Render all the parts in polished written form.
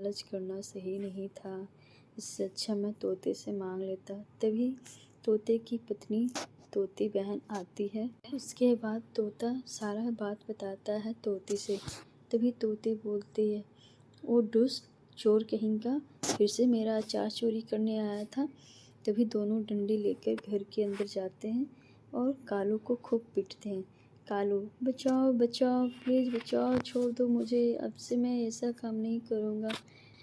लालच करना सही नहीं था। इससे अच्छा मैं तोते से मांग लेता। तभी तोते की पत्नी तोती बहन आती है। उसके बाद तोता सारा बात बताता है तोती से। तभी तोती बोलती है, ओ दुष्ट चोर कहीं का, फिर से मेरा अचार चोरी करने आया था। तभी दोनों डंडे लेकर घर के अंदर जाते हैं और कालू को खूब पीटते हैं। कालू, बचाओ बचाओ, प्लीज़ बचाओ, छोड़ दो मुझे, अब से मैं ऐसा काम नहीं करूँगा।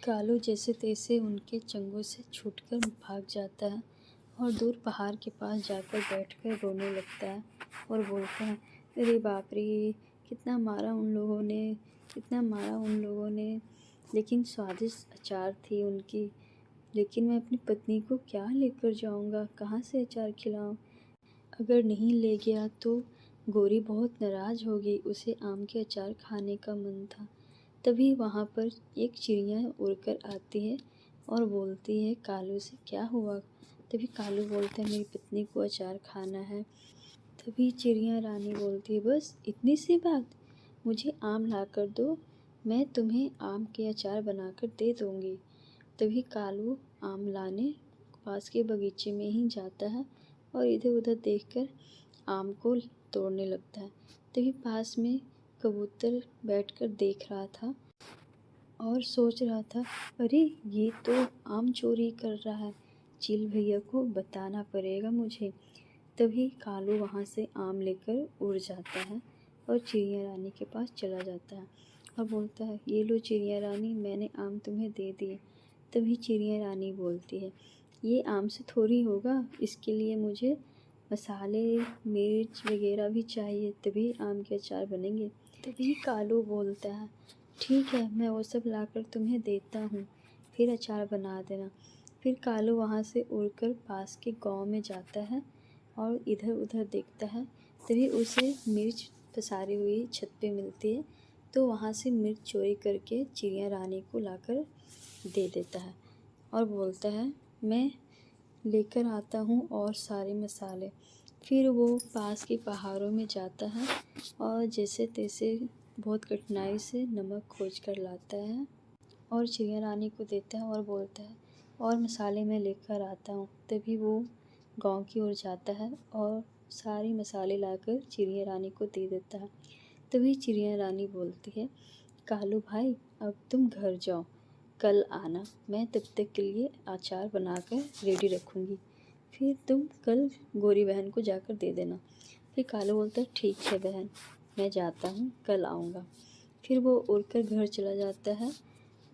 कालू जैसे तैसे उनके चंगुल से छूटकर भाग जाता है और दूर पहाड़ के पास जाकर बैठकर रोने लगता है और बोलता है, अरे बाप रे, कितना मारा उन लोगों ने, कितना मारा उन लोगों ने, लेकिन स्वादिष्ट अचार थी उनकी। लेकिन मैं अपनी पत्नी को क्या लेकर जाऊंगा, कहाँ से अचार खिलाऊं? अगर नहीं ले गया तो गौरी बहुत नाराज़ होगी, उसे आम के अचार खाने का मन था। तभी वहाँ पर एक चिड़िया उड़कर आती है और बोलती है कालू से, क्या हुआ? तभी कालू बोलता है, मेरी पत्नी को अचार खाना है। तभी चिड़िया रानी बोलती है, बस इतनी सी बात, मुझे आम ला कर दो, मैं तुम्हें आम के अचार बनाकर दे दूँगी। तभी कालू आम लाने पास के बगीचे में ही जाता है और इधर उधर देखकर आम को तोड़ने लगता है। तभी पास में कबूतर बैठकर देख रहा था और सोच रहा था, अरे ये तो आम चोरी कर रहा है, चील भैया को बताना पड़ेगा मुझे। तभी कालू वहाँ से आम लेकर उड़ जाता है और चिड़िया रानी के पास चला जाता है और बोलता है, ये लो चिड़िया रानी, मैंने आम तुम्हें दे दिए। तभी चिड़िया रानी बोलती है, ये आम से थोड़ी होगा, इसके लिए मुझे मसाले मिर्च वगैरह भी चाहिए, तभी आम के अचार बनेंगे। तभी कालू बोलता है, ठीक है, मैं वो सब लाकर तुम्हें देता हूँ, फिर अचार बना देना। फिर कालू वहाँ से उड़कर पास के गांव में जाता है और इधर उधर देखता है। तभी उसे मिर्च पसारी हुई छत पे मिलती है, तो वहाँ से मिर्च चोरी करके चिड़िया रानी को लाकर दे देता है और बोलता है, मैं लेकर आता हूँ और सारे मसाले। फिर वो पास के पहाड़ों में जाता है और जैसे तैसे बहुत कठिनाई से नमक खोज कर लाता है और चिड़िया रानी को देता है और बोलता है, और मसाले मैं लेकर आता हूँ। तभी वो गांव की ओर जाता है और सारे मसाले लाकर चिड़िया रानी को दे देता है। तभी चिड़िया रानी बोलती है, कालू भाई, अब तुम घर जाओ, कल आना, मैं तब तक के लिए अचार बनाकर रेडी रखूँगी, फिर तुम कल गौरी बहन को जाकर दे देना। फिर कालू बोलता है, ठीक है बहन, मैं जाता हूँ, कल आऊँगा। फिर वो उड़कर घर चला जाता है।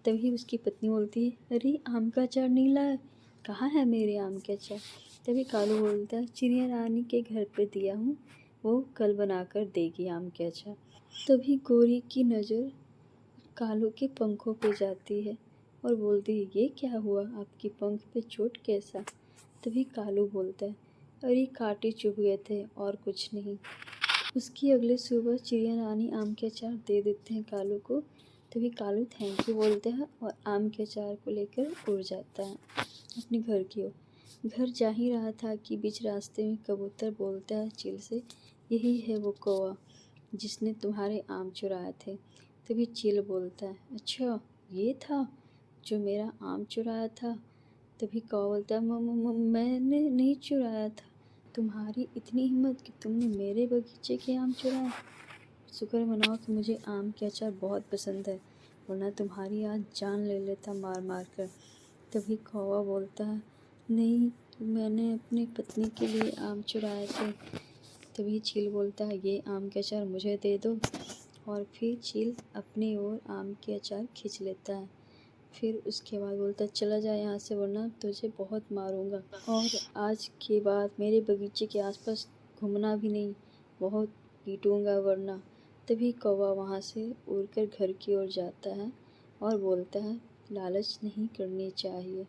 तभी उसकी पत्नी बोलती है, अरे आम का अचार नहीं लाया, कहाँ है मेरे आम के अचार? तभी कालू बोलता है, चिड़िया रानी के घर पे दिया हूँ, वो कल बनाकर देगी आम के अचार। तभी गौरी की नज़र कालू के पंखों पे जाती है और बोलती है, ये क्या हुआ, आपके पंख पे चोट कैसा? तभी कालू बोलता है, अरे कांटे चुभ गए थे और कुछ नहीं। उसकी अगले सुबह चिड़िया रानी आम के अचार दे देते हैं कालू को। तभी कालू थैंक यू बोलता है और आम के अचार को लेकर उड़ जाता है अपने घर की ओर। घर जा ही रहा था कि बीच रास्ते में कबूतर बोलता है चील से, यही है वो कौवा जिसने तुम्हारे आम चुराए थे। तभी चील बोलता है, अच्छा ये था जो मेरा आम चुराया था? तभी कौवा बोलता है, मैंने नहीं चुराया था, तुम्हारी इतनी हिम्मत कि तुमने मेरे बगीचे के आम चुराए। शुक्र मनाओ कि मुझे आम के अचार बहुत पसंद है, वरना तुम्हारी आज जान ले लेता मार मार कर। तभी कौवा बोलता है, नहीं, मैंने अपनी पत्नी के लिए आम चुराए थे। तभी चील बोलता है, ये आम के अचार मुझे दे दो। और फिर चील अपनी ओर आम के अचार खींच लेता है। फिर उसके बाद बोलता है, चला जा यहाँ से, वरना तुझे बहुत मारूंगा और आज के बाद मेरे बगीचे के आसपास घूमना भी नहीं, बहुत पीटूंगा वरना। तभी कौवा वहाँ से उड़कर घर की ओर जाता है और बोलता है, लालच नहीं करनी चाहिए।